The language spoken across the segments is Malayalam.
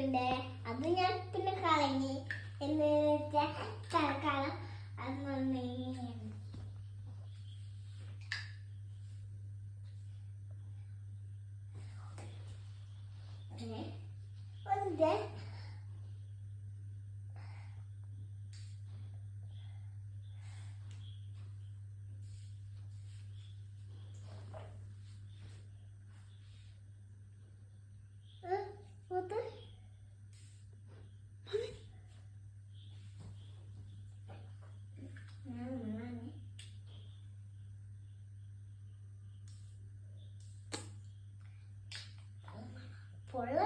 ഉണ്ട്. അത് ഞാൻ പിന്നെ കളഞ്ഞി എന്ന് തൽക്കാലം പൊള്ളോ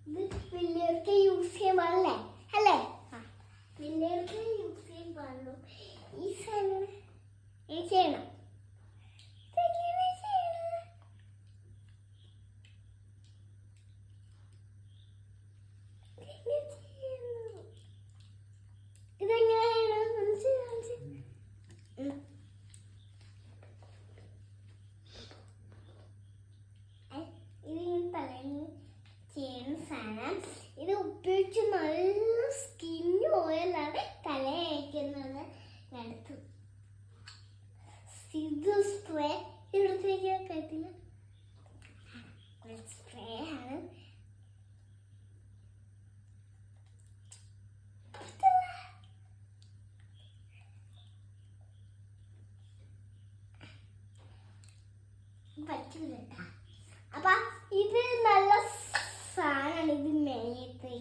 ഇത് വലിയവർക്ക് യൂസ് ചെയ്യാൻ പാടില്ലേ അല്ലേ? വലിയവർക്ക് യൂസ് ചെയ്യാൻ പാടുള്ളൂ. ഈ സാധനം ചെയ്യണം. ഇത് ഉപയോഗിച്ച് നല്ല സ്കിൻ ഓയിലാണ് തല അയക്കുന്നത്. ഇത് സ്പ്രേ എടുത്തേക്ക് കഴിക്കില്ല. സ്പ്രേ ആണ്. പറ്റില്ല. അപ്പൊ ഇത് നല്ല സാധനമാണ്. ഇത് മേത്ത്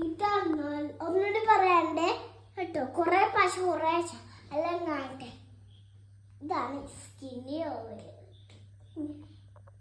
ഇതാണ് ഒന്നുകൂടി പറയാണ്ടേ കേട്ടോ. കുറെ പശു കുറെ എല്ലാം കാണട്ടെ. ഇതാണ് സ്കിന്നി ഓയിൽ.